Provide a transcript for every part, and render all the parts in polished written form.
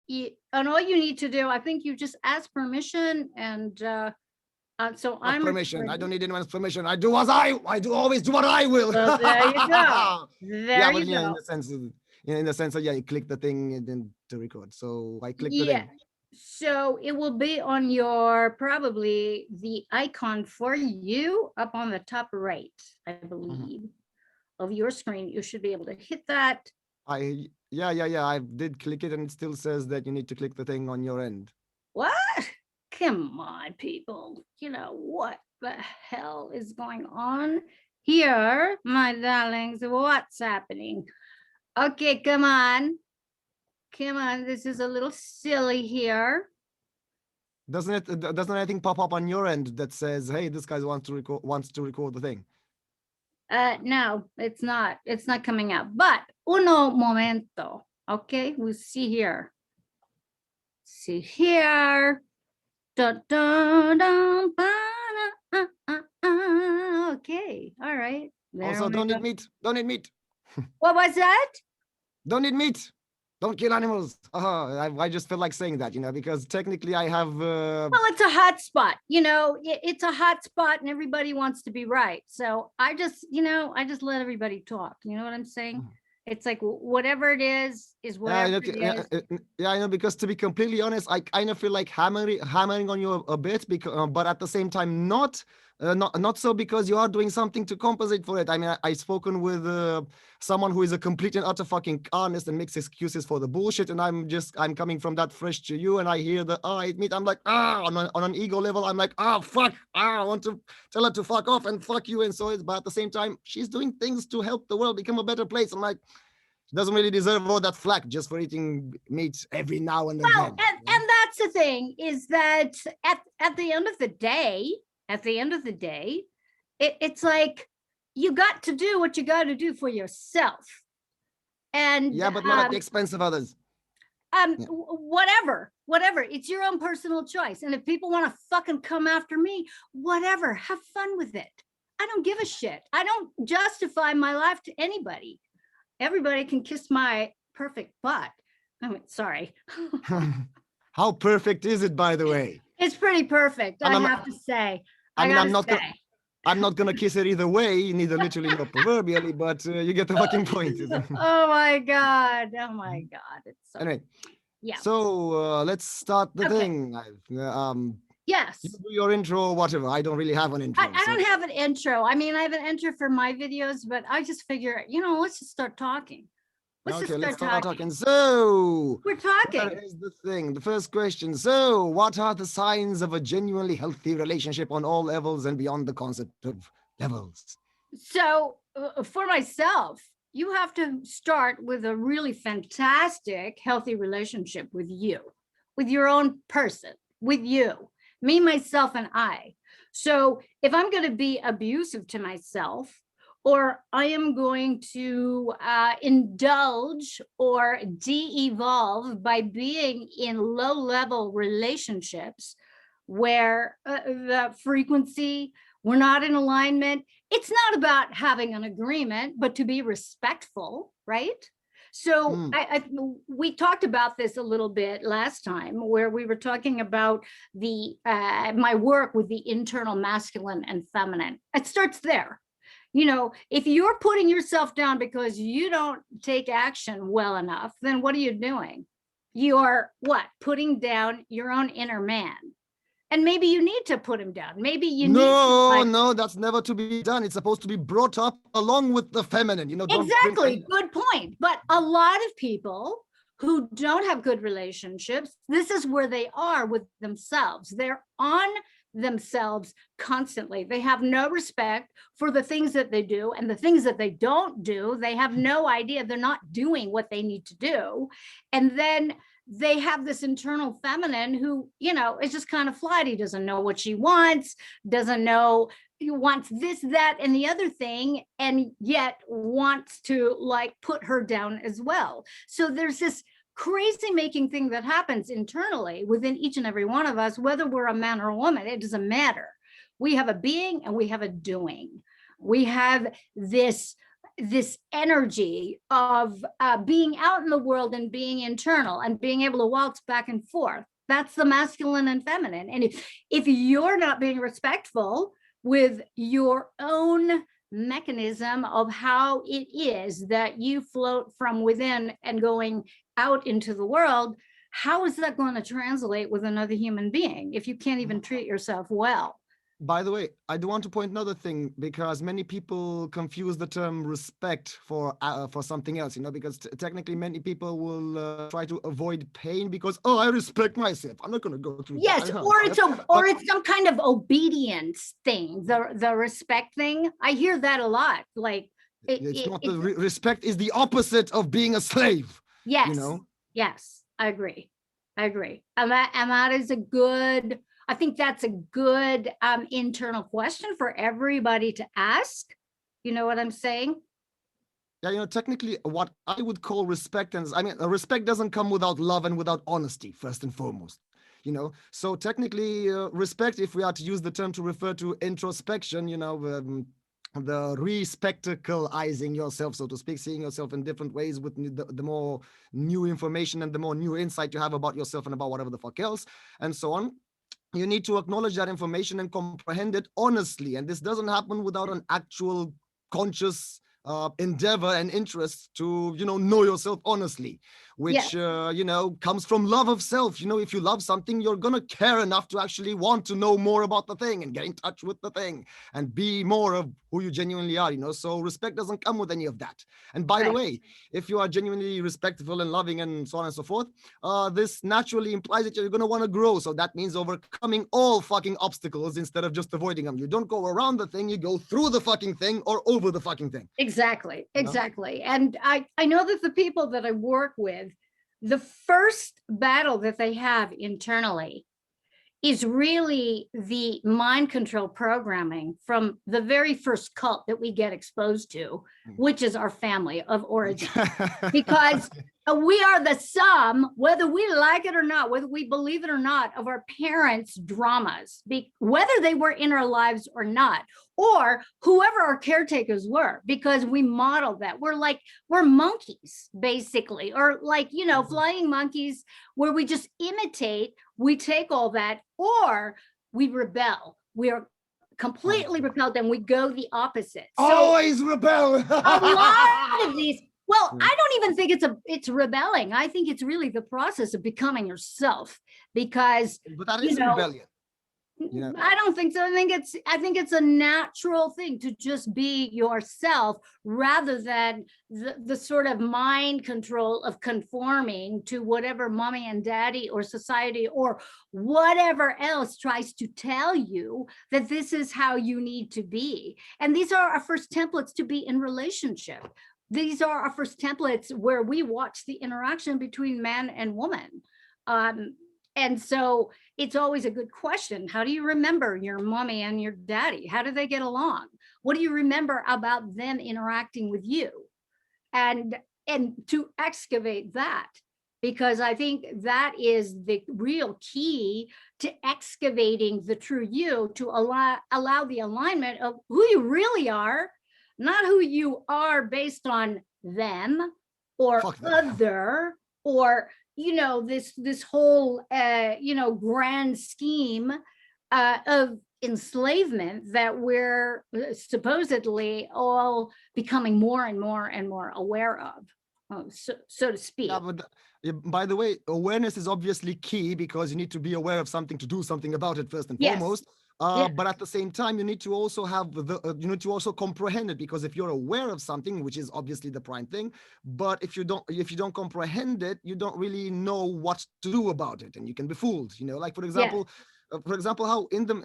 and all you need to do, I think you just ask permission, and so Not I'm permission. I recording. don't need anyone's permission. I do always do what I will. Well, there you go. Yeah, There but you yeah, go. in the sense of yeah, you click the thing and then to record. So I click the Yeah. thing. So it will be on your, probably the icon for you up on the top right, I believe, of your screen. You should be able to hit that. Yeah. I did click it and it still says that you need to click the thing on your end. What? Come on, people. You know, what the hell is going on here, my darlings? What's happening? Okay, come on. Come on. This is a little silly here. Doesn't anything pop up on your end that says, hey, this guy wants to record the thing? No, it's not. It's not coming out. But uno momento. Okay, we'll see here. See here. Dun, dun, dun, okay, all right. There Also, don't eat meat. Don't eat meat. What was that? Don't eat meat. Don't kill animals. I just feel like saying that, because technically I have. Well, it's a hot spot. It's a hot spot, and everybody wants to be right. So I just let everybody talk. You know what I'm saying? It's like whatever it is whatever it is. Yeah, I know, because to be completely honest, I kind of feel like hammering on you a bit, because, but at the same time, not so, because you are doing something to compensate for it. I mean, I've spoken with someone who is a complete and utter fucking honest and makes excuses for the bullshit, and I'm coming from that fresh to you, and I hear the I meet, I'm like, on an ego level, I'm like, fuck, I want to tell her to fuck off and fuck you, and so it's, but at the same time, she's doing things to help the world become a better place. I'm like, she doesn't really deserve all that flack just for eating meat every now and again. And that's the thing, is that at the end of the day, it's like you got to do what you got to do for yourself. And yeah, but not at the expense of others. Whatever, it's your own personal choice. And if people want to fucking come after me, whatever, have fun with it. I don't give a shit. I don't justify my life to anybody. Everybody can kiss my perfect butt. I mean, sorry. How perfect is it, by the way? It's pretty perfect, I have to say. I'm not gonna kiss it either way, neither literally nor proverbially, but you get the fucking point. Oh my god! It's so anyway. Yeah. So let's start the thing. Yes. You do your intro, whatever. I don't really have an intro. I don't have an intro. I mean, I have an intro for my videos, but I just figure, let's just start talking. Let's start talking. So we're talking. That is the thing. The first question. So, what are the signs of a genuinely healthy relationship on all levels and beyond the concept of levels? So, for myself, you have to start with a really fantastic, healthy relationship with you, with your own person, with you, me, myself, and I. So if I'm going to be abusive to myself, or I am going to indulge or de-evolve by being in low-level relationships where the frequency, we're not in alignment. It's not about having an agreement, but to be respectful, right? So we talked about this a little bit last time, where we were talking about my work with the internal masculine and feminine. It starts there. If you're putting yourself down because you don't take action well enough, then what are you doing? You're putting down your own inner man. And maybe you need to put him down. Maybe you need to, No, that's never to be done. It's supposed to be brought up along with the feminine. Exactly. Good point. But a lot of people who don't have good relationships, this is where they are with themselves. They're on themselves constantly. They have no respect for the things that they do, and the things that they don't do, they have no idea. They're not doing what they need to do. And then they have this internal feminine who, is just kind of flighty, doesn't know what she wants, doesn't know, wants this, that, and the other thing, and yet wants to put her down as well. So there's this crazy making thing that happens internally within each and every one of us, whether we're a man or a woman, it doesn't matter. We have a being and we have a doing. We have this this energy of being out in the world and being internal and being able to waltz back and forth. That's the masculine and feminine. And if you're not being respectful with your own mechanism of how it is that you float from within and going out into the world, how is that going to translate with another human being if you can't even treat yourself well? By the way, I do want to point another thing, because many people confuse the term respect for something else, because technically many people will try to avoid pain because, oh, I respect myself. I'm not going to go through yes, that. it's some kind of obedience thing, the respect thing. I hear that a lot. Like respect is the opposite of being a slave. Yes, yes, I agree. And that is a good. I think that's a good internal question for everybody to ask. You know what I'm saying? Yeah, technically what I would call respect, and respect doesn't come without love and without honesty, first and foremost. So technically respect, if we are to use the term to refer to introspection, the re-spectacleizing yourself, so to speak, seeing yourself in different ways with the more new information and the more new insight you have about yourself and about whatever the fuck else, and so on. You need to acknowledge that information and comprehend it honestly. And this doesn't happen without an actual conscious endeavor and interest to, know yourself honestly, which, comes from love of self. If you love something, you're going to care enough to actually want to know more about the thing and get in touch with the thing and be more of who you genuinely are, So respect doesn't come with any of that. And by the way, if you are genuinely respectful and loving and so on and so forth, this naturally implies that you're going to want to grow. So that means overcoming all fucking obstacles instead of just avoiding them. You don't go around the thing, you go through the fucking thing or over the fucking thing. Exactly. And I know that the people that I work with, the first battle that they have internally is really the mind control programming from the very first cult that we get exposed to, which is our family of origin. Because we are the sum, whether we like it or not, whether we believe it or not, of our parents' dramas, whether they were in our lives or not, or whoever our caretakers were, because we modeled that. We're monkeys, basically, or flying monkeys, where we just imitate, we take all that, or we rebel. We are completely repelled and we go the opposite. Always rebel. A lot of these, well, I don't even think it's rebelling. I think it's really the process of becoming yourself, because but that is rebellion. I don't think so. I think it's a natural thing to just be yourself, rather than the sort of mind control of conforming to whatever mommy and daddy or society or whatever else tries to tell you that this is how you need to be. And these are our first templates to be in relationship. These are our first templates where we watch the interaction between man and woman. And so it's always a good question. How do you remember your mommy and your daddy? How do they get along? What do you remember about them interacting with you? And to excavate that, because I think that is the real key to excavating the true you, to allow the alignment of who you really are, not who you are based on them or other, or this whole grand scheme of enslavement that we're supposedly all becoming more and more and more aware of, so to speak. Yeah, but by the way, awareness is obviously key, because you need to be aware of something to do something about it first and foremost. But at the same time, you need to also have you need to also comprehend it, because if you're aware of something, which is obviously the prime thing, but if you don't comprehend it, you don't really know what to do about it, and you can be fooled. Like for example, how in the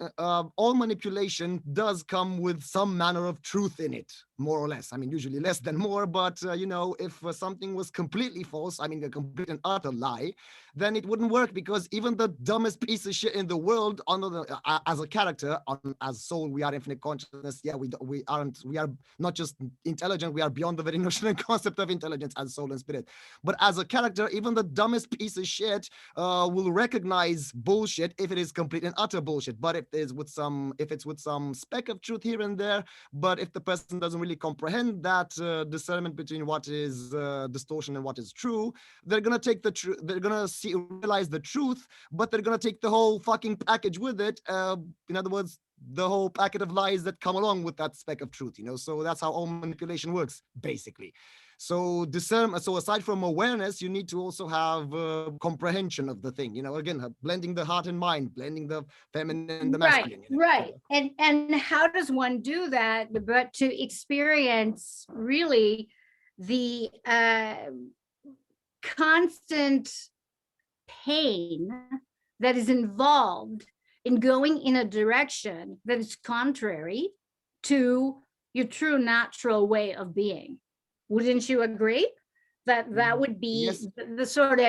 all manipulation does come with some manner of truth in it, more or less. I mean, usually less than more, but if something was completely false, I mean, a complete and utter lie, then it wouldn't work, because even the dumbest piece of shit in the world, as a character, as soul, we are infinite consciousness. Yeah, we are not just intelligent, we are beyond the very notion and concept of intelligence as soul and spirit. But as a character, even the dumbest piece of shit will recognize bullshit if it is completely complete and utter bullshit. But if it's with some speck of truth here and there, but if the person doesn't really comprehend that discernment between what is distortion and what is true, they're gonna take the truth. They're gonna realize the truth, but they're gonna take the whole fucking package with it. In other words, the whole packet of lies that come along with that speck of truth, so that's how all manipulation works, basically. So discern. So aside from awareness, you need to also have comprehension of the thing. Again, blending the heart and mind, blending the feminine and the masculine. Right. And how does one do that? But to experience really the constant pain that is involved in going in a direction that is contrary to your true natural way of being. Wouldn't you agree that that would be Yes. the sort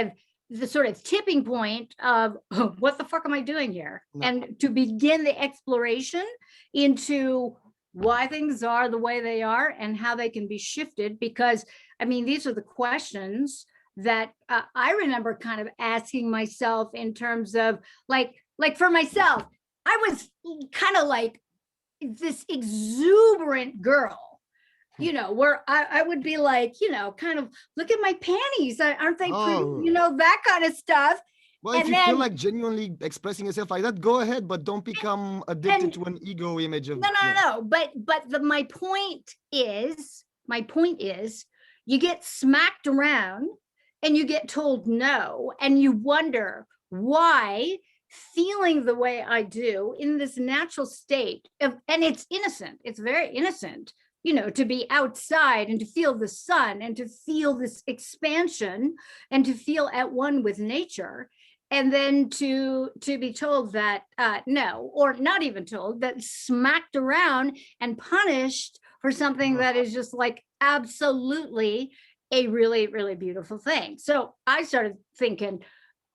of tipping point of, oh, what the fuck am I doing here? No. And to begin the exploration into why things are the way they are and how they can be shifted. Because I mean, these are the questions that I remember kind of asking myself in terms of like for myself, I was kind of like this exuberant girl, where I would be like, kind of, look at my panties. Aren't they pretty? That kind of stuff. Well, if you feel like genuinely expressing yourself like that, go ahead, but don't become addicted to an ego image of. No. But my point is, you get smacked around and you get told no, and you wonder why feeling the way I do in this natural state of, and it's innocent, it's very innocent, to be outside and to feel the sun and to feel this expansion and to feel at one with nature. And then to be told that no, or not even told, that smacked around and punished for something that is just like absolutely a really, really beautiful thing. So I started thinking,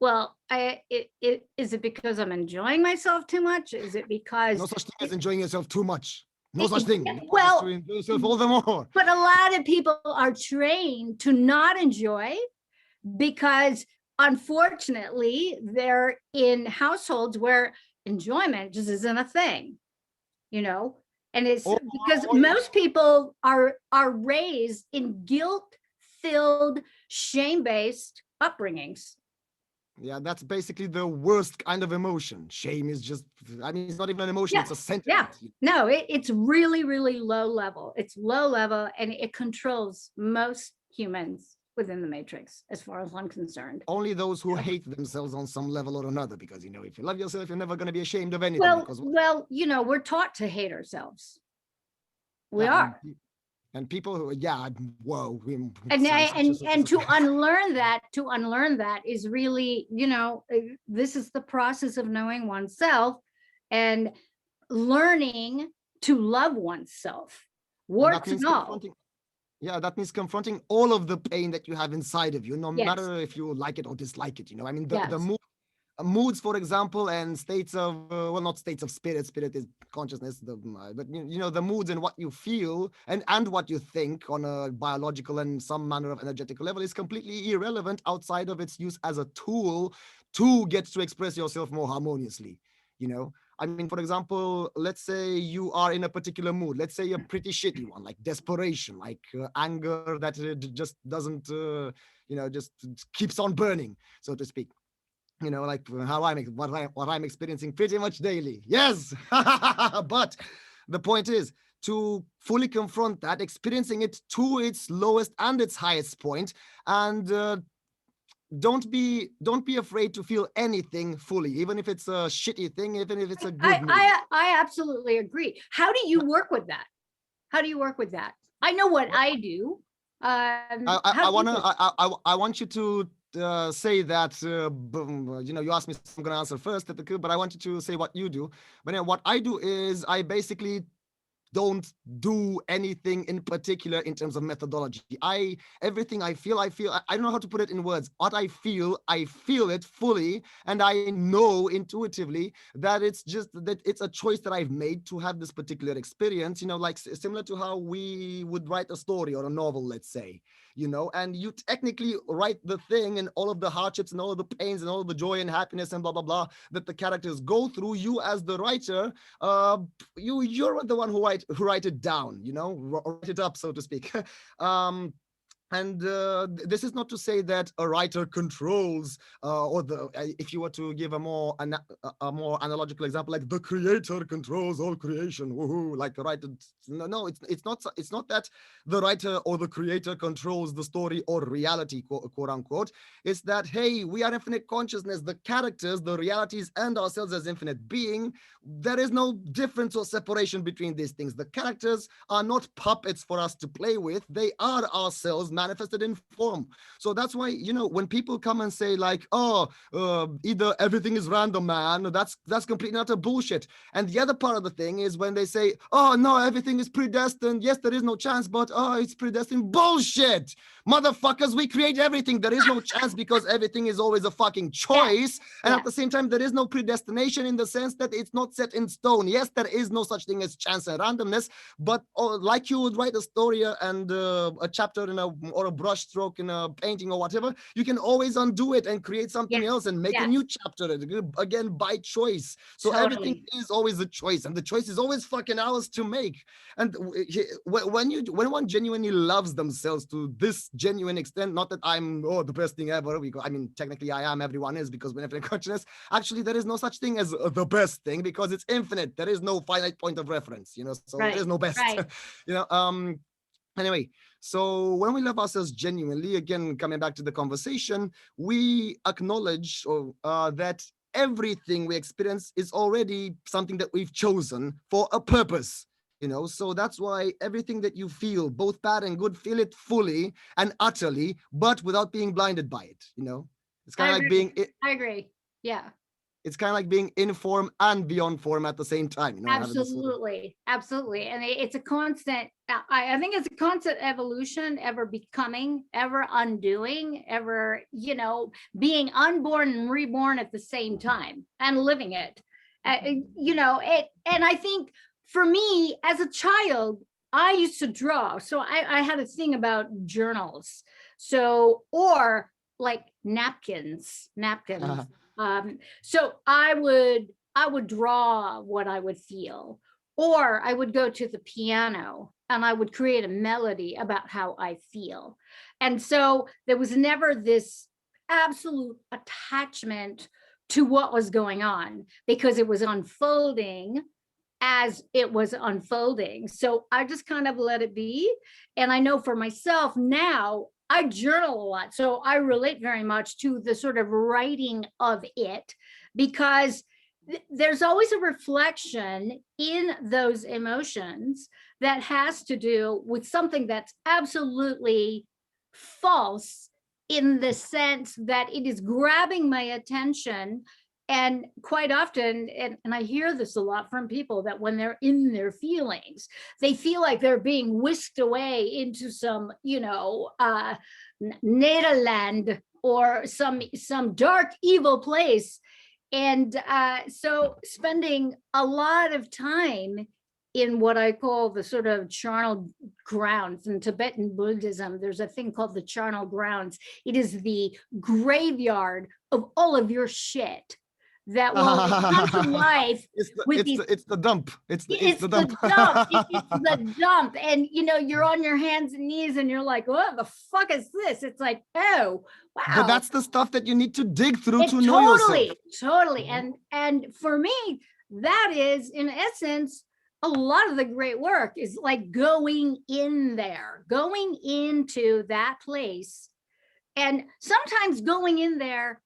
well, is it because I'm enjoying myself too much? Is it because no such thing as enjoying yourself too much? No such thing. Well, to enjoy yourself all the more. But a lot of people are trained to not enjoy because, unfortunately, they're in households where enjoyment just isn't a thing, and it's because most people are raised in guilt-filled, shame-based upbringings. Yeah, that's basically the worst kind of emotion. Shame is just, it's not even an emotion, it's a sentiment. Yeah, no, it's really, really low level. It's low level, and it controls most humans within the matrix, as far as I'm concerned. Only those who hate themselves on some level or another, because, if you love yourself, you're never going to be ashamed of anything. Well, we're taught to hate ourselves. We are. And people who, whoa. And to unlearn that is really, this is the process of knowing oneself and learning to love oneself. Warts and all. Yeah, that means confronting all of the pain that you have inside of you, no matter if you like it or dislike it. The moods, for example, and states of, not states of spirit is consciousness, but the moods and what you feel and what you think on a biological and some manner of energetical level is completely irrelevant outside of its use as a tool to get to express yourself more harmoniously. For example, let's say you are in a particular mood. Let's say a pretty shitty one, like desperation, like anger that just doesn't, just keeps on burning, so to speak. Like how what I'm experiencing pretty much daily. Yes, but the point is to fully confront that, experiencing it to its lowest and its highest point, and don't be afraid to feel anything fully, even if it's a shitty thing, even if it's a good mood. I absolutely agree. How do you work with that? I know what I do. I want you to say that, you asked me, so I'm going to answer first, but I want you to say what you do. But what I do is I basically don't do anything in particular in terms of methodology. Everything I feel, I don't know how to put it in words. What I feel it fully, and I know intuitively that it's a choice that I've made to have this particular experience, like similar to how we would write a story or a novel, let's say. you know, and you technically write the thing and all of the hardships and all of the pains and all of the joy and happiness and blah, blah, blah, that the characters go through. You as the writer, you're the one who write it down, you know, write it up, so to speak. And this is not to say that a writer controls, or if you were to give a more analogical example, like the creator controls all creation, woohoo, like a writer. No, it's not that the writer or the creator controls the story or reality, quote unquote. It's that, hey, we are infinite consciousness, the characters, the realities, and ourselves as infinite being. There is no difference or separation between these things. The characters are not puppets for us to play with. They are ourselves manifested in form. So that's why, you know, when people come and say like, oh, either everything is random, man, that's completely utter bullshit. And the other part of the thing is when they say, oh no, everything is predestined. Yes, there is no chance, but oh, it's predestined. Bullshit, motherfuckers. We create everything. There is no chance because everything is always a fucking choice. And at the same time, there is no predestination in the sense that it's not set in stone. Yes, there is no such thing as chance and randomness, but like you would write a story and a chapter or a brush stroke in a painting or whatever, you can always undo it and create something else and make a new chapter again by choice. So everything is always a choice, and the choice is always fucking ours to make. And when one genuinely loves themselves to this genuine extent, not that I'm the best thing ever, I mean technically I am, everyone is, because we're infinite consciousness. Actually, there is no such thing as the best thing because it's infinite. There is no finite point of reference, you know, so there is no best. You know, anyway, so when we love ourselves genuinely, again, coming back to the conversation, we acknowledge that everything we experience is already something that we've chosen for a purpose, you know. So that's why everything that you feel, both bad and good, feel it fully and utterly, but without being blinded by it, you know. It's kind of like being... I agree. Yeah. It's kind of like being in form and beyond form at the same time, you know. Absolutely, absolutely. And it's a constant, I think it's a constant evolution, ever becoming, ever undoing, ever, you know, being unborn and reborn at the same time and living it. You know, and I think for me as a child, I used to draw. So I had a thing about journals. So, or like napkins. So I would draw what I would feel, or I would go to the piano and I would create a melody about how I feel. And so there was never this absolute attachment to what was going on because it was unfolding as it was unfolding. So I just kind of let it be. And I know for myself now, I journal a lot. So I relate very much to the sort of writing of it, because there's always a reflection in those emotions that has to do with something that's absolutely false, in the sense that it is grabbing my attention. And quite often, and I hear this a lot from people, that when they're in their feelings, they feel like they're being whisked away into some, you know, Nederland or some dark, evil place. And so spending a lot of time in what I call the sort of charnel grounds. In Tibetan Buddhism, there's a thing called the charnel grounds. It is the graveyard of all of your shit that will come to life. It's the dump. It's the dump. It's the dump. And you know, you're on your hands and knees and you're like, what the fuck is this? It's like, oh wow. But that's the stuff that you need to dig through to know yourself. Totally. And for me, that is in essence a lot of the great work, is like going in there, going into that place, and sometimes going in there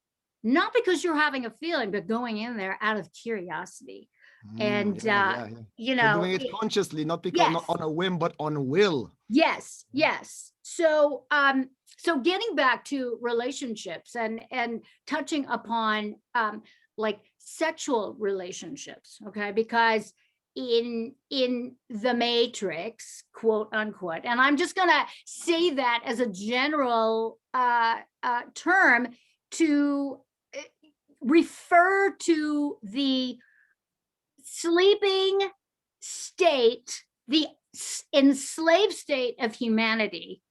not because you're having a feeling, but going in there out of curiosity. And you know, doing it consciously, not because not on a whim, but on will. Yes. So so getting back to relationships and touching upon like sexual relationships, okay, because in the Matrix, quote unquote, and I'm just gonna say that as a general term to refer to the sleeping state, the enslaved state of humanity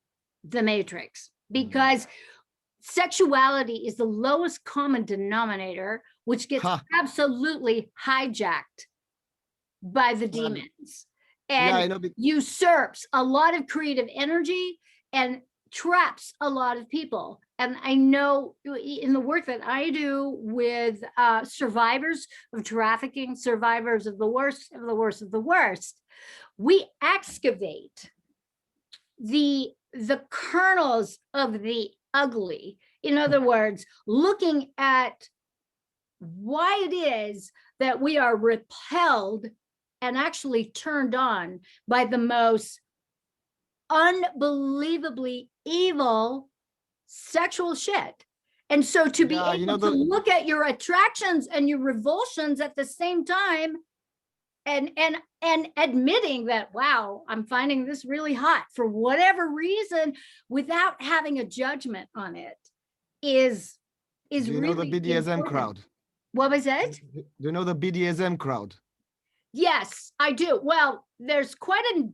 the matrix, because sexuality is the lowest common denominator, which gets absolutely hijacked by the demons and usurps a lot of creative energy and traps a lot of people. And I know in the work that I do with survivors of trafficking, survivors of the worst of the worst of the worst, we excavate the kernels of the ugly. In other words, looking at why it is that we are repelled and actually turned on by the most unbelievably evil sexual shit. And so to be able to look at your attractions and your revulsions at the same time, and admitting that, wow, I'm finding this really hot for whatever reason, without having a judgment on it, is really. Do you know the BDSM important. crowd? What was it? Do you know the BDSM crowd? Yes, I do. Well, there's quite a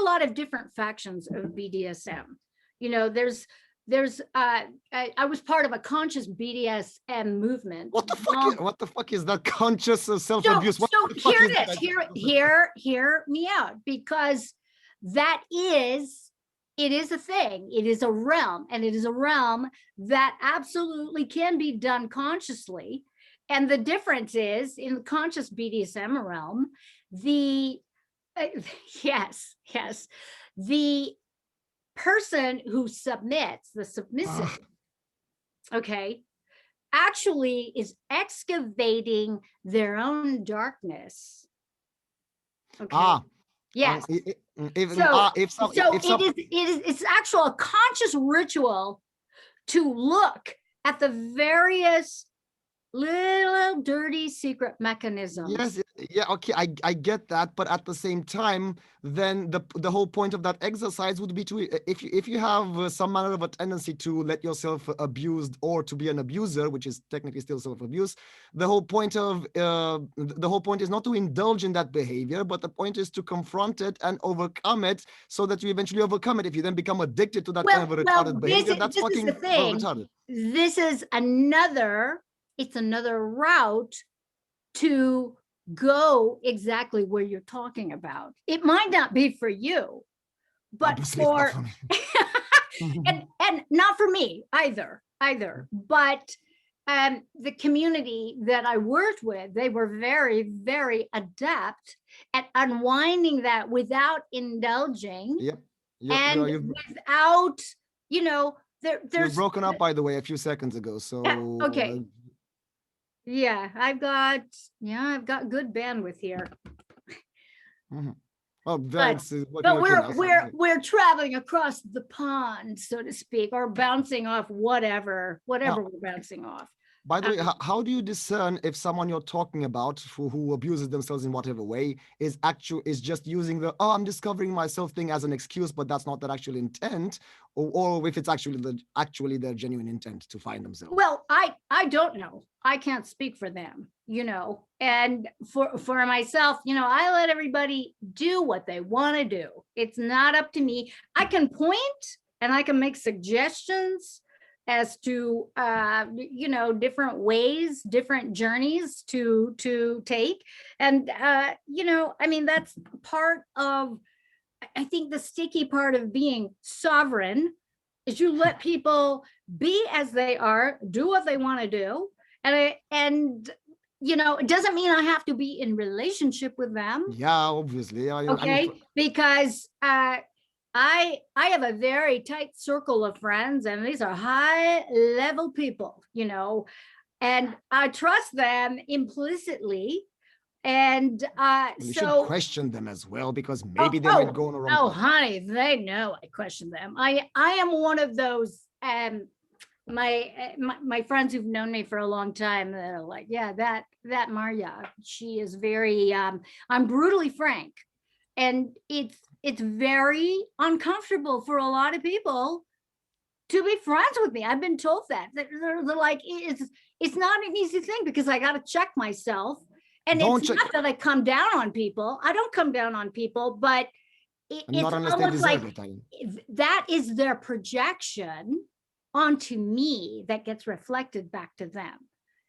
lot of different factions of BDSM. You know, there's I was part of a conscious BDSM movement. What the fuck is that conscious self-abuse? So hear this, hear me out, because it is a thing, it is a realm, and it is a realm that absolutely can be done consciously. And the difference is, in the conscious BDSM realm, the person who submits, the submissive, okay, actually is excavating their own darkness. Okay. Yes. It's actual a conscious ritual to look at the various little dirty secret mechanisms. Yes, yeah, okay, I get that, but at the same time, then the whole point of that exercise would be to, if you have some manner of a tendency to let yourself abused or to be an abuser, which is technically still self-abuse, the whole point is not to indulge in that behavior, but the point is to confront it and overcome it, so that you eventually overcome it. If you then become addicted to that kind of a retarded behavior, that's fucking retarded. This is another route to go exactly where you're talking about. It might not be for you, but for and not for me either. But the community that I worked with, they were very, very adept at unwinding that without indulging. Yep. And without, there's you've broken up, by the way, a few seconds ago. So okay. Yeah, I've got good bandwidth here. Oh, but we're traveling across the pond, so to speak, or bouncing off whatever we're bouncing off. By the way, how do you discern if someone you're talking about who abuses themselves in whatever way is just using the I'm discovering myself thing as an excuse, but that's not their actual intent, or if it's actually their genuine intent to find themselves? Well, I don't know. I can't speak for them, and for myself, I let everybody do what they want to do. It's not up to me. I can point and I can make suggestions as to different ways, different journeys to take. And that's part of, I think, the sticky part of being sovereign is you let people be as they are, do what they want to do. And it doesn't mean I have to be in relationship with them. Yeah, obviously. Okay, because I have a very tight circle of friends, and these are high level people, and I trust them implicitly. And you should question them as well, because maybe they might go on a wrong path. Oh, honey, they know I question them. I am one of those. My friends who've known me for a long time, they're like, yeah, that Marja, she is very. I'm brutally frank, and it's very uncomfortable for a lot of people to be friends with me. I've been told that. They're like, it's not an easy thing, because I got to check myself. And it's not that I come down on people. I don't come down on people, but it's Not unless they almost like deserve it. I mean. that is their projection onto me that gets reflected back to them.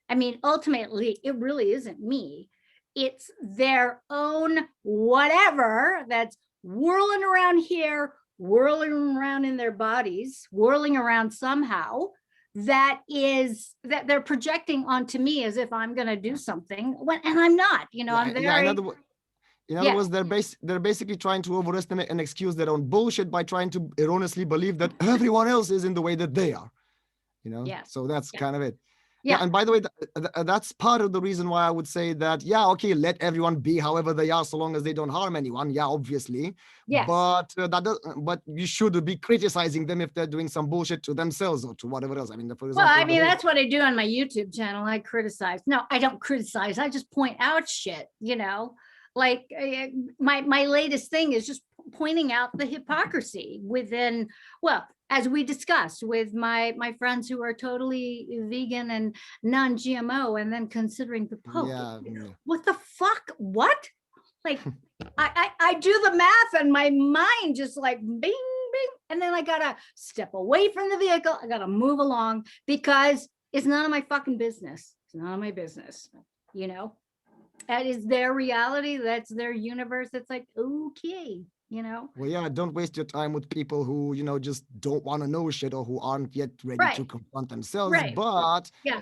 I mean, ultimately, it really isn't me. It's their own whatever that's whirling around here, whirling around in their bodies, whirling around somehow, that they're projecting onto me as if I'm going to do something when, and I'm not, you know, I'm very, in other words, they're basically trying to overestimate and excuse their own bullshit by trying to erroneously believe that everyone else is in the way that they are, you know? Yeah. So that's kind of it. Yeah. And by the way, that's part of the reason why I would say that, yeah, okay, let everyone be however they are, so long as they don't harm anyone. Yeah, obviously. Yes. But but you should be criticizing them if they're doing some bullshit to themselves or to whatever else. I mean, for example, well, I mean, that's what I do on my YouTube channel. I criticize. No, I don't criticize. I just point out shit, you know, like my latest thing is just pointing out the hypocrisy within, well, as we discussed with my friends who are totally vegan and non-GMO, and then considering the Pope. Yeah. What the fuck? What? Like, I do the math and my mind just like bing, bing. And then I gotta step away from the vehicle. I gotta move along because it's none of my fucking business. It's none of my business, you know? That is their reality. That's their universe. It's like, okay. You know, well, yeah, don't waste your time with people who, you know, just don't want to know shit or who aren't yet ready to confront themselves. Right. But yeah,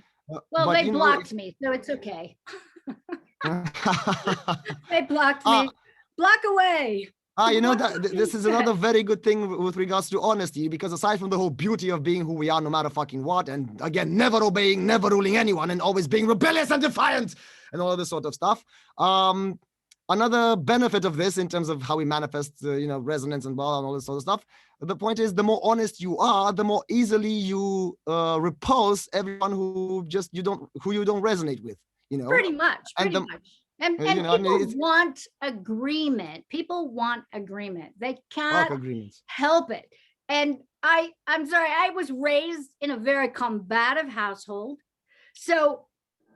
well, they blocked me, so it's okay. They blocked me. Block away. You know, that this is another very good thing with regards to honesty, because aside from the whole beauty of being who we are, no matter fucking what, and again, never obeying, never ruling anyone, and always being rebellious and defiant, and all this sort of stuff. Another benefit of this, in terms of how we manifest, you know, resonance and blah and all this sort of stuff. The point is, the more honest you are, the more easily you repulse everyone who you don't resonate with. You know, pretty much. And you know, people want agreement. People want agreement. They can't help it. And I'm sorry, I was raised in a very combative household, so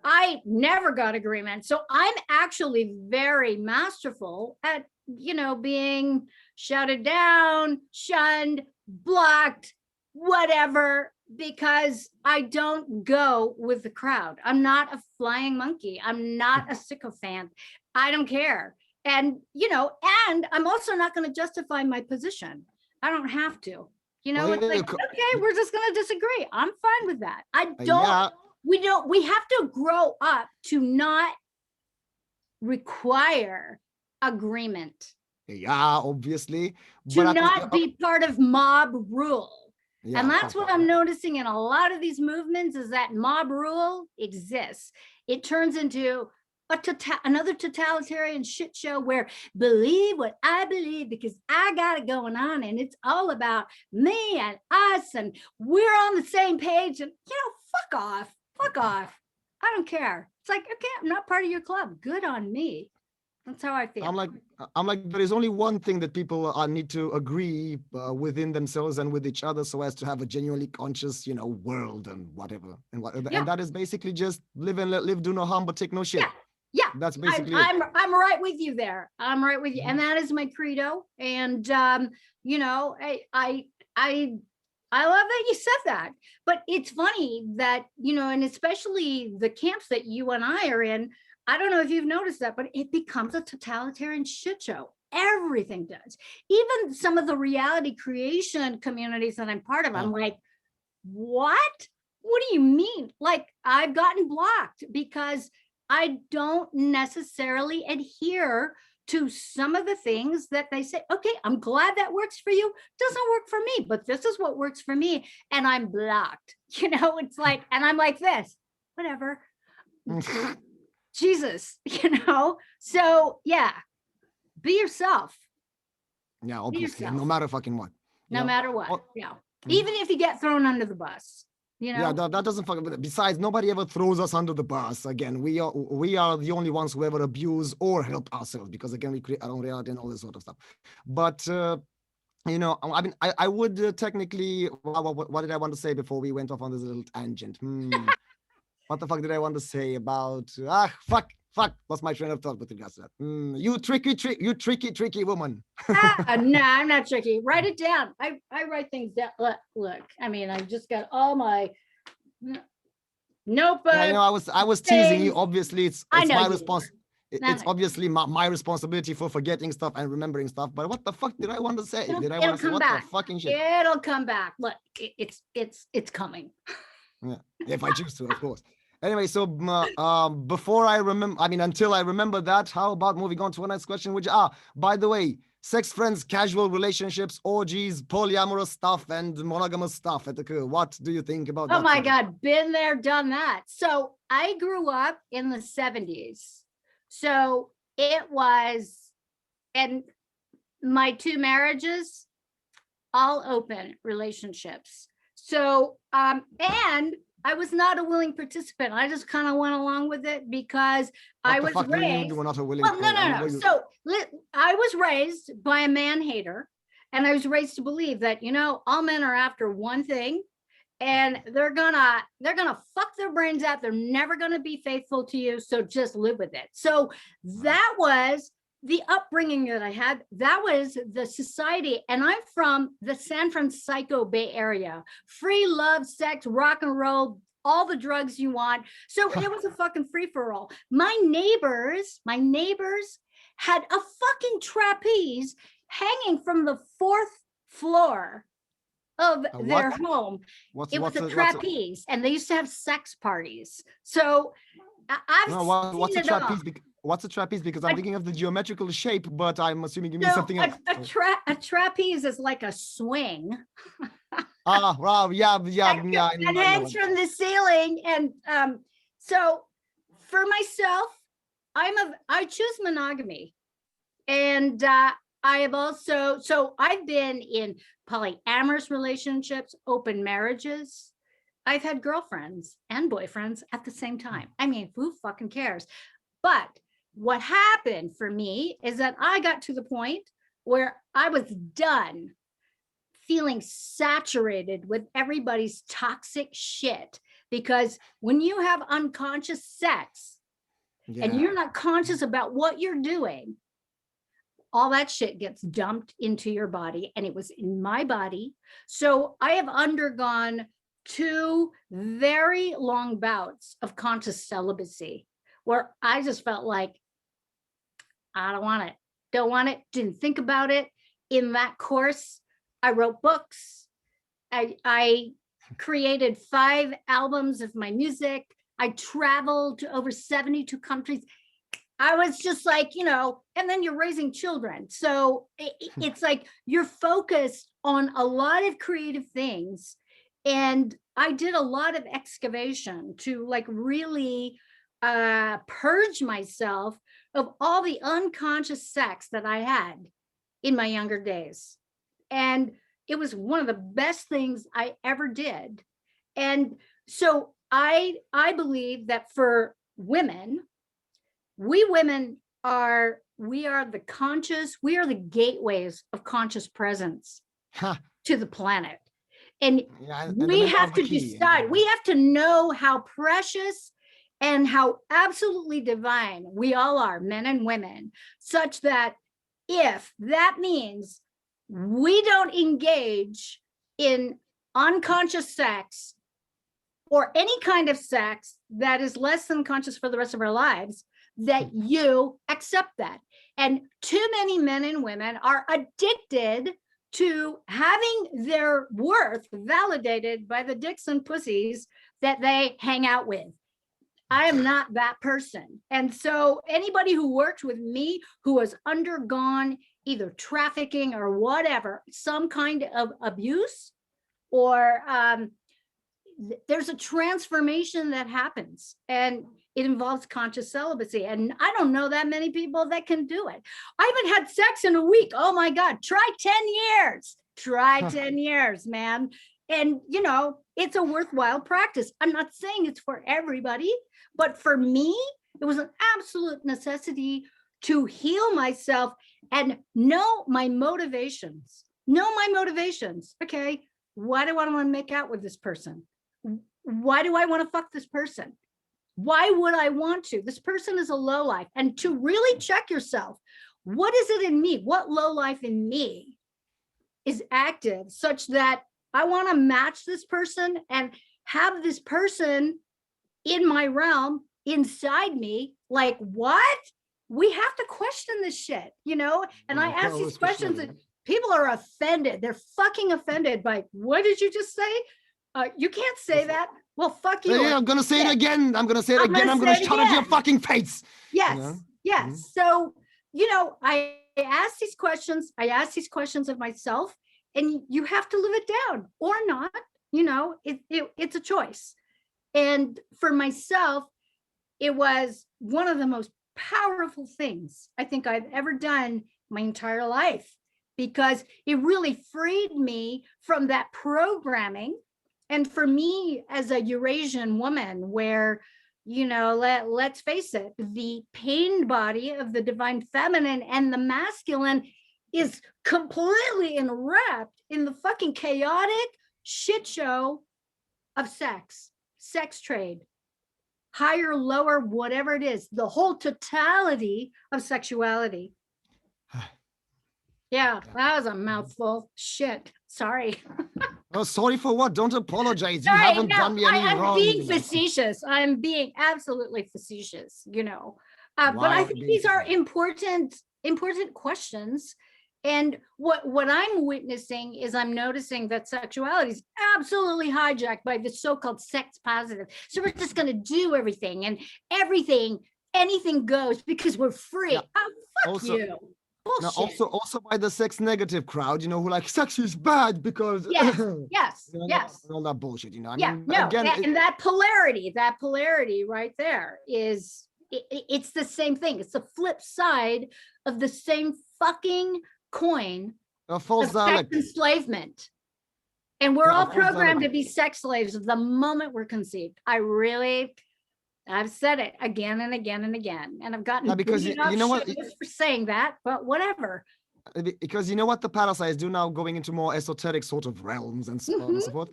I never got agreement. So I'm actually very masterful at, you know, being shouted down, shunned, blocked, whatever, because I don't go with the crowd. I'm not a flying monkey. I'm not a sycophant. I don't care. And, you know, and I'm also not going to justify my position. I don't have to. You know, it's like, okay, we're just going to disagree. I'm fine with that. I don't. We have to grow up to not require agreement. Yeah, obviously. To not be part of mob rule. Yeah, and that's what I'm noticing in a lot of these movements, is that mob rule exists. It turns into another totalitarian shit show where believe what I believe because I got it going on, and it's all about me and us, and we're on the same page, and, you know, fuck off. Fuck off. I don't care. It's like, okay, I'm not part of your club. Good on me. That's how I feel. I'm like, there is only one thing that people need to agree within themselves and with each other, so as to have a genuinely conscious, you know, world and whatever. And that is basically just live and let live, do no harm, but take no shit. Yeah. That's basically I'm right with you there. I'm right with you. And that is my credo. And you know, I love that you said that, but it's funny that, you know, and especially the camps that you and I are in, I don't know if you've noticed that, but it becomes a totalitarian shit show. Everything does. Even some of the reality creation communities that I'm part of, I'm like, what? What do you mean? Like, I've gotten blocked because I don't necessarily adhere to some of the things that they say. Okay, I'm glad that works for you. Doesn't work for me, but this is what works for me. And I'm blocked. You know, it's like, and I'm like this, whatever. Jesus, you know? So yeah, be yourself. Yeah, obviously, no matter fucking what. No matter what, yeah. Even if you get thrown under the bus. You know? Yeah, that doesn't fucking. Besides, nobody ever throws us under the bus. Again, we are the only ones who ever abuse or help ourselves, because again, we create our own reality and all this sort of stuff. But you know, I mean, I would technically. What did I want to say before we went off on this little tangent? What the fuck did I want to say about? Fuck. Fuck, lost my train of thought with regards to that. You tricky woman. No, I'm not tricky. Write it down. I write things down. Look, I mean, I've just got all my notebook. Yeah, I was teasing you. things. Obviously, it's I know my you response. were. It's obviously my responsibility for forgetting stuff and remembering stuff. But what the fuck did I want to say? Did I It'll want to say come what back. the fucking shit? It'll come back. Look, it's coming. Yeah, if I choose to, of course. Anyway, so before I remember, I mean, until I remember that, how about moving on to our next question, which by the way, sex friends, casual relationships, orgies, polyamorous stuff, and monogamous stuff. What do you think about that? Oh my God, been there, done that. So I grew up in the 70s. So it was, and my 2 marriages, all open relationships. So, and I was not a willing participant. I just kind of went along with it because I was raised. You were not a willing. Well, no. So I was raised by a man hater, and I was raised to believe that, all men are after one thing, and they're gonna fuck their brains out. They're never gonna be faithful to you. So just live with it. So that was the upbringing that I had. That was the society. And I'm from the San Francisco Bay Area. Free love, sex, rock and roll, all the drugs you want. So it was a fucking free for all. My neighbors had a fucking trapeze hanging from the 4th floor of their home. It was a trapeze, and they used to have sex parties. So what's a trapeze? What's a trapeze? Because I'm thinking of the geometrical shape, but I'm assuming you mean something else. A trapeze is like a swing. Wow, yeah. It hangs from the ceiling, and so for myself, I choose monogamy, and I've been in polyamorous relationships, open marriages. I've had girlfriends and boyfriends at the same time. I mean, who fucking cares? But what happened for me is that I got to the point where I was done feeling saturated with everybody's toxic shit. Because when you have unconscious sex and you're not conscious about what you're doing, all that shit gets dumped into your body, and it was in my body. So I have undergone 2 very long bouts of conscious celibacy, where I just felt like, I don't want it, didn't think about it. In that course, I wrote books. I created 5 albums of my music. I traveled to over 72 countries. I was just like, and then you're raising children. So it's like you're focused on a lot of creative things. And I did a lot of excavation to like really purge myself of all the unconscious sex that I had in my younger days. And it was one of the best things I ever did. And so I believe that for women, we are the conscious, we are the gateways of conscious presence to the planet. And we have to decide, we have to know how precious and how absolutely divine we all are, men and women, such that if that means we don't engage in unconscious sex or any kind of sex that is less than conscious for the rest of our lives, that you accept that. And too many men and women are addicted to having their worth validated by the dicks and pussies that they hang out with. I am not that person. And so anybody who worked with me who has undergone either trafficking or whatever, some kind of abuse, or there's a transformation that happens, and it involves conscious celibacy. And I don't know that many people that can do it. I haven't had sex in a week. Oh my God, try 10 years. Try 10 years, man. And, it's a worthwhile practice. I'm not saying it's for everybody, but for me, it was an absolute necessity to heal myself and know my motivations. Okay, why do I want to make out with this person? Why do I want to fuck this person? Why would I want to? This person is a lowlife. And to really check yourself, what is it in me? What lowlife in me is active such that I want to match this person and have this person in my realm inside me? Like, what? We have to question this shit, you know? And I ask these questions and people are offended. They're fucking offended by, what did you just say? You can't say that. Well, fuck you. Yeah, I'm gonna say it again. I'm gonna say it again. I'm gonna shout it to your fucking face. Yes, You know? yes. So, you know, I ask these questions. I ask these questions of myself, and you have to live it down or not. You know, it's a choice. And for myself, it was one of the most powerful things I think I've ever done my entire life, because it really freed me from that programming. And for me as a Eurasian woman, where, you know, let's face it, the pain body of the divine feminine and the masculine is completely enwrapped in the fucking chaotic shit show of sex trade, higher, lower, whatever it is, the whole totality of sexuality. Yeah, that was a mouthful. Shit. Sorry. Oh, sorry for what? Don't apologize. You Sorry, haven't no, done me any I'm wrong. being facetious. I'm being absolutely facetious, you know. But I Wow, think being these are facetious. important questions. And what I'm witnessing is I'm noticing that sexuality is absolutely hijacked by the so-called sex positive. So we're just going to do everything and anything goes because we're free. Yeah. Oh, fuck Also- you. Now, Bullshit. also by the sex negative crowd, you know, who like sex is bad because Yes, yes, you know, yes. all that bullshit, you know. I Yeah, mean, no, again, and that polarity right there is, it's the same thing. It's the flip side of the same fucking coin a false of sex dialect. enslavement. And we're Yeah, all of course, programmed to Alex. be sex slaves the moment we're conceived. I've said it again and again and again, and I've gotten Yeah, because booted you off know what? shows for saying that, but whatever. Because you know what the parasites do now, going into more esoteric sort of realms and so on and so forth.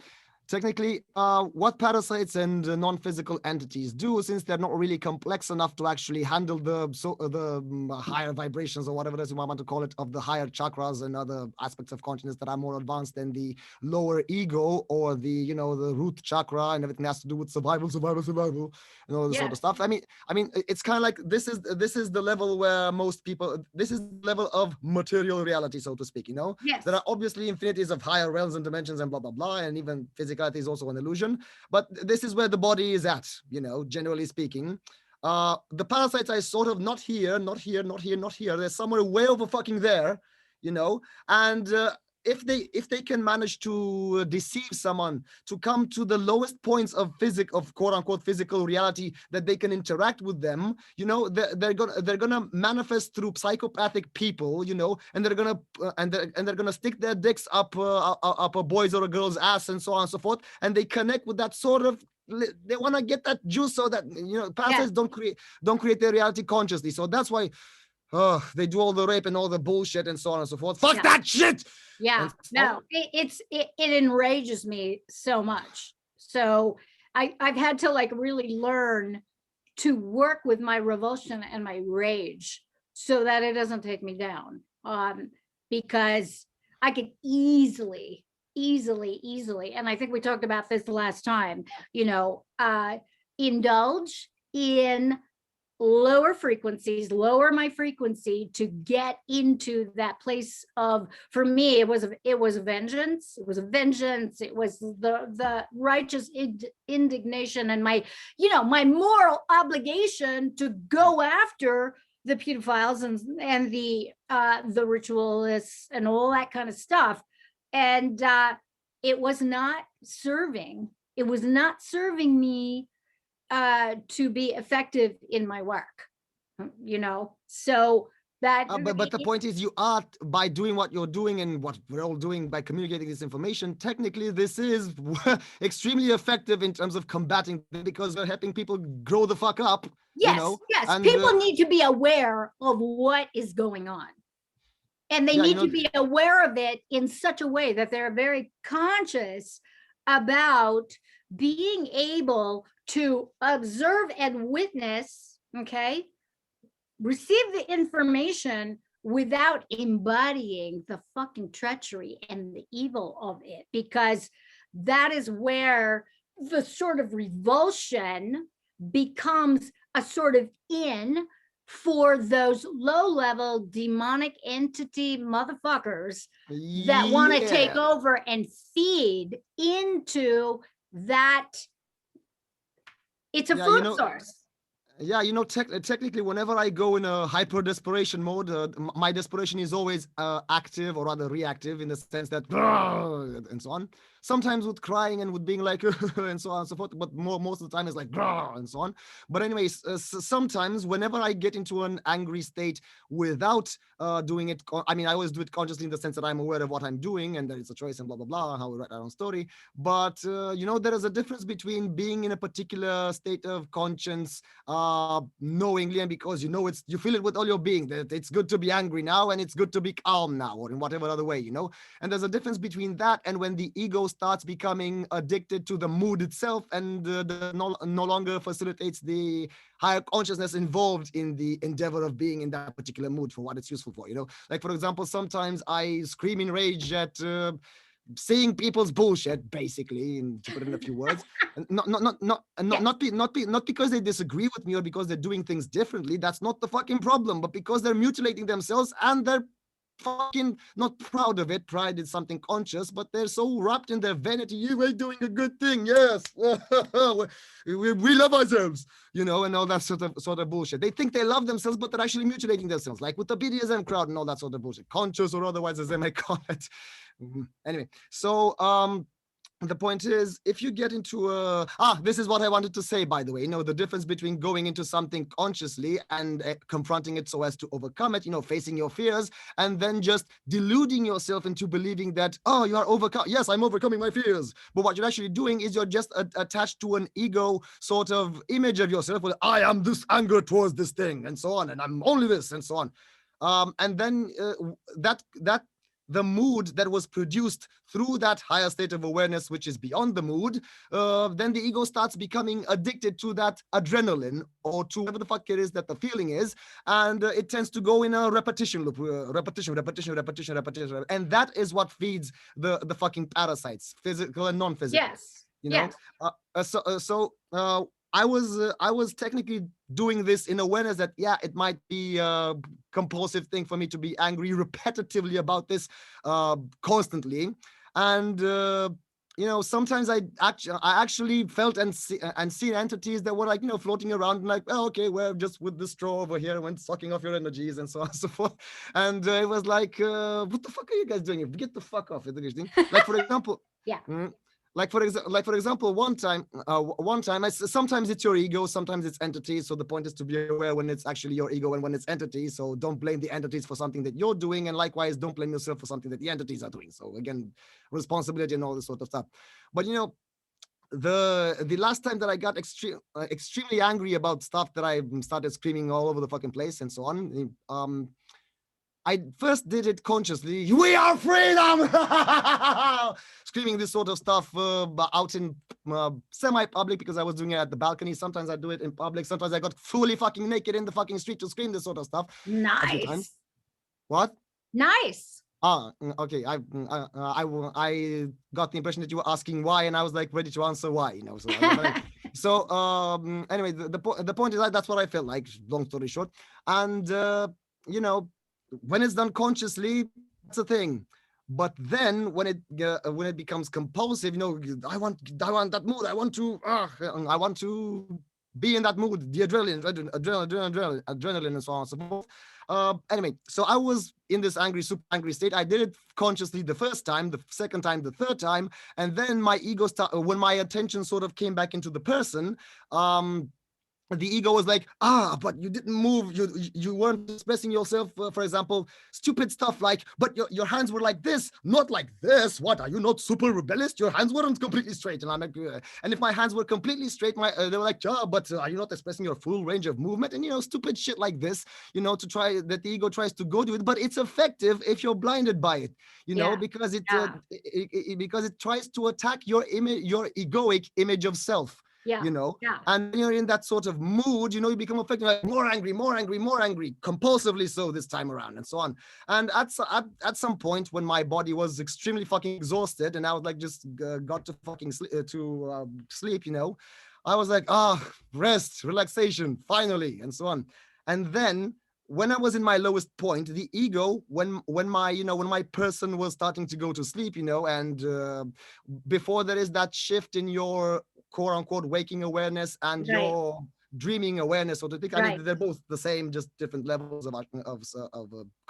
Technically, what parasites and non-physical entities do, since they're not really complex enough to actually handle the higher vibrations or whatever it is you want to call it, of the higher chakras and other aspects of consciousness that are more advanced than the lower ego or the, you know, the root chakra and everything that has to do with survival, and all this sort of stuff. I mean, it's kind of like this is the level where most people, this is the level of material reality, so to speak. You know, Yes. there are obviously infinities of higher realms and dimensions and blah blah blah, and even physicality is also an illusion. But this is where the body is at. You know, generally speaking. The parasites are sort of not here, not here, not here, not here. They're somewhere way over fucking there, you know. And if they can manage to deceive someone to come to the lowest points of quote unquote physical reality that they can interact with them, you know, they're gonna manifest through psychopathic people, you know, and they're gonna stick their dicks up a boy's or a girl's ass and so on and so forth, and they connect with that sort of, they want to get that juice so that, you know, parasites don't create their reality consciously. So that's why they do all the rape and all the bullshit and so on and so forth. Fuck that shit. Yeah, no, it enrages me so much. So I've had to like really learn to work with my revulsion and my rage so that it doesn't take me down. Because I could easily, and I think we talked about this the last time, you know, indulge in lower frequencies, lower my frequency to get into that place of, for me, it was vengeance. It was the righteous indignation and my, you know, my moral obligation to go after the pedophiles and the ritualists and all that kind of stuff. And it was not serving me to be effective in my work, you know. So that but the point is, you are, by doing what you're doing and what we're all doing by communicating this information, technically this is extremely effective in terms of combating, because we're helping people grow the fuck up. Yes, you know? yes, And, people need to be aware of what is going on, and they need to be aware of it in such a way that they're very conscious about being able to observe and witness, okay, receive the information without embodying the fucking treachery and the evil of it, because that is where the sort of revulsion becomes a sort of in for those low-level demonic entity motherfuckers that want to take over and feed into that. It's a food source. Yeah, technically, whenever I go in a hyper desperation mode, my desperation is always active, or rather reactive, in the sense that and so on. Sometimes with crying and with being like and so on and so forth, but most of the time it's like and so on. But anyways, sometimes whenever I get into an angry state without doing it, I mean, I always do it consciously in the sense that I'm aware of what I'm doing and that it's a choice and blah blah blah, how we write our own story. But there is a difference between being in a particular state of conscience knowingly, and because you feel it with all your being that it's good to be angry now and it's good to be calm now, or in whatever other way, and there's a difference between that and when the ego starts becoming addicted to the mood itself and no longer facilitates the higher consciousness involved in the endeavor of being in that particular mood for what it's useful for. Like, for example, sometimes I scream in rage at seeing people's bullshit, basically, to put it in a few words, and not because they disagree with me or because they're doing things differently. That's not the fucking problem, but because they're mutilating themselves and they're fucking not proud of it. Pride is something conscious, but they're so wrapped in their vanity. You ain't doing a good thing. Yes, we love ourselves, and all that sort of bullshit. They think they love themselves, but they're actually mutilating themselves, like with the BDSM crowd and all that sort of bullshit, conscious or otherwise, as they may call it. Anyway, so the point is, if you get into this is what I wanted to say, by the way, the difference between going into something consciously and confronting it so as to overcome it, facing your fears, and then just deluding yourself into believing that, you are overcome. Yes, I'm overcoming my fears. But what you're actually doing is you're just attached to an ego sort of image of yourself. Well, I am this anger towards this thing and so on, and I'm only this and so on. And then the mood that was produced through that higher state of awareness, which is beyond the mood, then the ego starts becoming addicted to that adrenaline or to whatever the fuck it is that the feeling is. And it tends to go in a repetition loop, repetition. And that is what feeds the fucking parasites, physical and non-physical. Yes. I was technically doing this in awareness that, it might be a compulsive thing for me to be angry repetitively about this constantly. And, sometimes I actually felt and seen entities that were like, floating around and like, okay, we're just with the straw over here and sucking off your energies and so on and so forth. And it was like, what the fuck are you guys doing? Get the fuck off. Like, for example, Like for example, one time, sometimes it's your ego, sometimes it's entities. So the point is to be aware when it's actually your ego and when it's entities. So don't blame the entities for something that you're doing, and likewise, don't blame yourself for something that the entities are doing. So again, responsibility and all this sort of stuff. But the last time that I got extremely angry about stuff that I started screaming all over the fucking place and so on. I first did it consciously. We are freedom! Screaming this sort of stuff out in semi-public, because I was doing it at the balcony. Sometimes I do it in public. Sometimes I got fully fucking naked in the fucking street to scream this sort of stuff. Nice. What? Nice. Okay. I got the impression that you were asking why, and I was like ready to answer why. So anyway, the point is that that's what I felt like. Long story short, and when it's done consciously, that's a thing. But then when it becomes compulsive, I want that mood. I want to be in that mood. The adrenaline, and so on and so forth. Anyway, so I was in this super angry state. I did it consciously the first time, the second time, the third time, and then my ego when my attention sort of came back into the person. the ego was like, but you didn't move, you weren't expressing yourself, for example, stupid stuff like, but your hands were like this, not like this. What, are you not super rebellious? Your hands weren't completely straight. And I'm like, and if my hands were completely straight, they were like, but are you not expressing your full range of movement? And stupid shit like this, to try, that the ego tries to go to it, but it's effective if you're blinded by it, because because it tries to attack your image, your egoic image of self. And when you're in that sort of mood, you become affected, like more angry, compulsively so this time around, and so on. And at some point when my body was extremely fucking exhausted, and I was like, just got to fucking sleep, I was like, rest, relaxation, finally, and so on. And then when I was in my lowest point, the ego, when my person was starting to go to sleep, and before there is that shift in your quote unquote waking awareness and your dreaming awareness, so to speak. I mean, they're both the same, just different levels of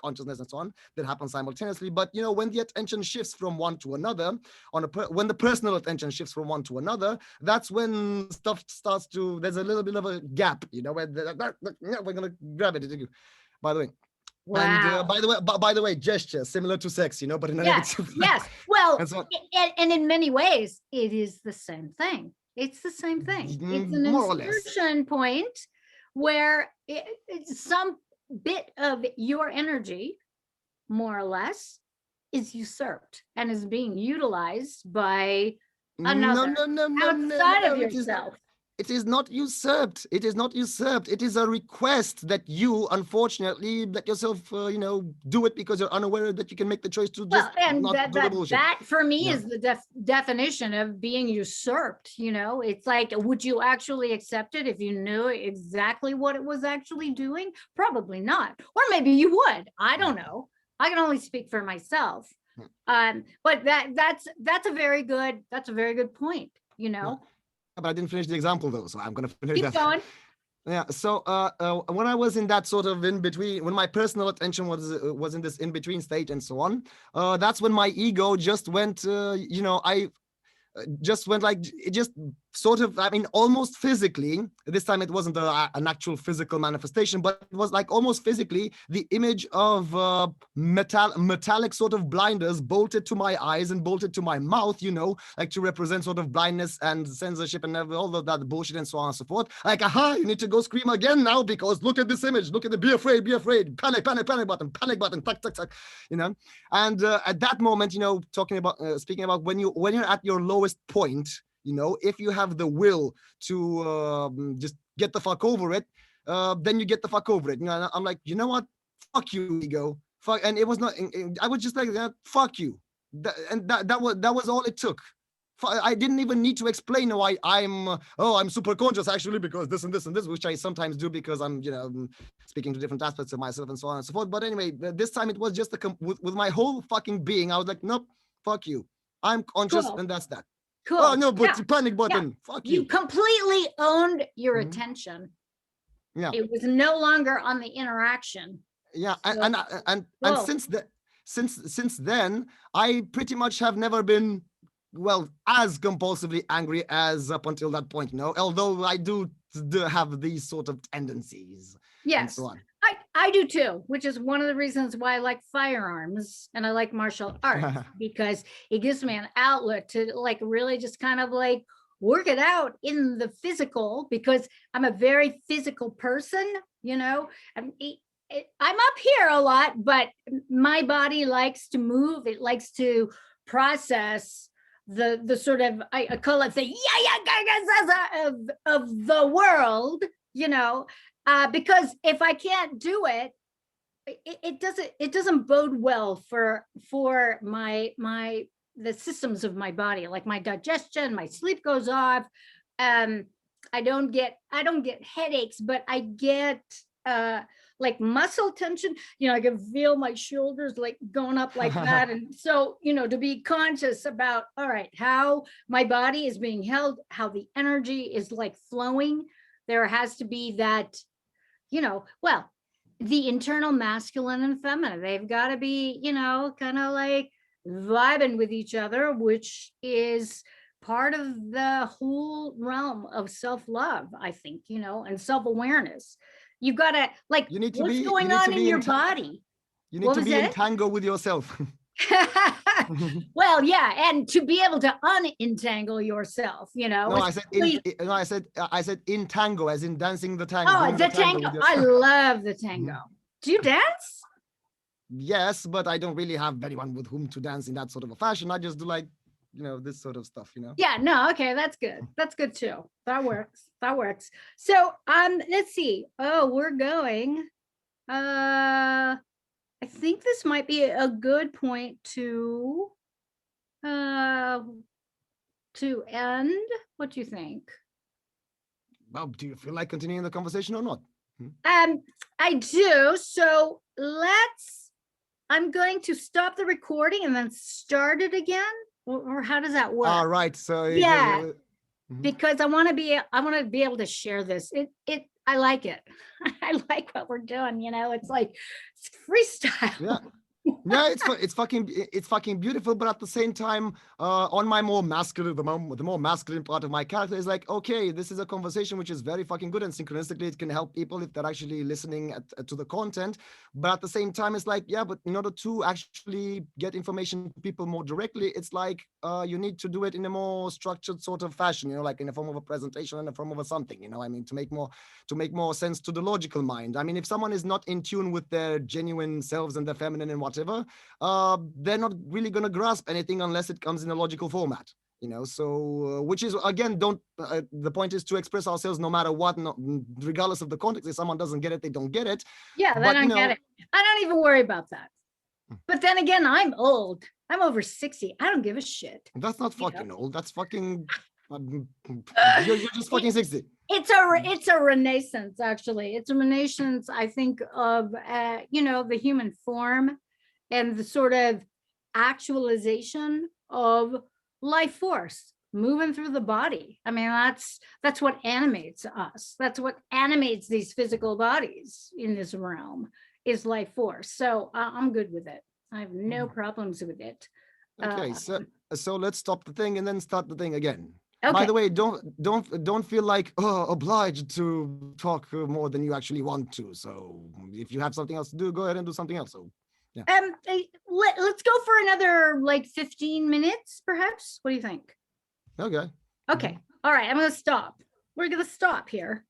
consciousness and so on that happen simultaneously. But when the attention shifts from one to another, when the personal attention shifts from one to another, that's when stuff starts to. There's a little bit of a gap, where we're gonna grab it. By the way. Wow. And by the way, gesture similar to sex, but in a negative. Yes. Well, and in many ways, it is the same thing. It's the same thing. It's an insertion point where some bit of your energy, more or less, is usurped and is being utilized by another outside of yourself. It is not usurped. It is not usurped. It is a request that you, unfortunately, let yourself, do it because you're unaware that you can make the choice to just not do the bullshit. That for me is the definition of being usurped. It's like, would you actually accept it if you knew exactly what it was actually doing? Probably not. Or maybe you would. I don't know. I can only speak for myself. But that's a very good point. But I didn't finish the example though, so I'm gonna finish that. Keep going. Yeah. So when I was in that sort of in between, when my personal attention was in this in between state and so on, that's when my ego just went. I just went like, it just sort of, I mean, almost physically, this time it wasn't an actual physical manifestation, but it was like almost physically the image of metallic sort of blinders bolted to my eyes and bolted to my mouth, like to represent sort of blindness and censorship and all of that bullshit and so on and so forth. Like, you need to go scream again now because look at this image, look at the be afraid, panic button, tuck, And at that moment, speaking about when you're at your lowest point, if you have the will to just get the fuck over it, then you get the fuck over it. And I'm like, you know what? Fuck you, ego. Fuck. And it was not. I was just like, fuck you. That was all it took. I didn't even need to explain why I'm super conscious actually because this and this and this, which I sometimes do because I'm speaking to different aspects of myself and so on and so forth. But anyway, this time it was just with my whole fucking being. I was like, nope, fuck you. I'm conscious, and that's that. Cool. Oh no, but panic button. Fuck you. You completely owned your attention. Yeah. It was no longer on the interaction. Yeah, so, and since then, I pretty much have never been as compulsively angry as up until that point, although I do have these sort of tendencies. Yes. And so on. I do too, which is one of the reasons why I like firearms and I like martial arts because it gives me an outlet to like really just kind of like work it out in the physical because I'm a very physical person, I'm up here a lot, but my body likes to move. It likes to process the sort of, I call it the of the world, because if I can't do it, it doesn't bode well for the systems of my body, like my digestion, my sleep goes off. I don't get headaches, but I get like muscle tension, I can feel my shoulders like going up like that. And so, to be conscious about, all right, how my body is being held, how the energy is like flowing. There has to be that, the internal masculine and feminine, they've got to be, kind of like vibing with each other, which is part of the whole realm of self-love, I think, you know, and self-awareness. You've got to, like, You need to what's be, going on in your body? you need What to was be in that? tango with yourself. Well, yeah, and to be able to unentangle yourself, you know. No, I said in tango, as in dancing the tango. Oh, doing the tango tango. with I yourself. love the tango. Do you dance? Yes, but I don't really have anyone with whom to dance in that sort of a fashion. I just do like, you know, this sort of stuff, you know. Yeah, no, okay, that's good. That's good too. That works. That works. So let's see. Oh, we're going. I think this might be a good point to end. What do you think? Well, do you feel like continuing the conversation or not? I do. So I'm going to stop the recording and then start it again. Or how does that work? All right. So Yeah, because I want to be able to share this. I like it. I like what we're doing. You know, it's like it's freestyle. Yeah. Yeah, it's fucking beautiful, but at the same time, on my more masculine, the more masculine part of my character is like, okay, this is a conversation which is very fucking good, and synchronistically it can help people if they're actually listening to the content. But at the same time, it's like, yeah, but in order to actually get information to people more directly, it's like you need to do it in a more structured sort of fashion, you know, like in the form of a presentation, in the form of a something, you know, I mean, to make more sense to the logical mind. I mean, if someone is not in tune with their genuine selves and their feminine and whatever, they're not really going to grasp anything unless it comes in a logical format, you know. So which is, again, the point is to express ourselves no matter what, regardless of the context. If someone doesn't get it, they don't get it. Yeah, they don't get it. I don't even worry about that. But then again, I'm old. I'm over 60. I don't give a shit. That's not fucking old. That's fucking you're just fucking 60. It's a renaissance, actually. It's a renaissance, I think, of you know, the human form and the sort of actualization of life force moving through the body. I mean, that's what animates us. That's what animates these physical bodies in this realm, is life force. So I'm good with it. I have no problems with it. Okay, so let's stop the thing and then start the thing again. Okay. By the way, don't feel like obliged to talk more than you actually want to. So if you have something else to do, go ahead and do something else. So yeah. Let's go for another like 15 minutes, perhaps. What do you think? Okay. Okay. All right. I'm gonna stop. We're gonna stop here.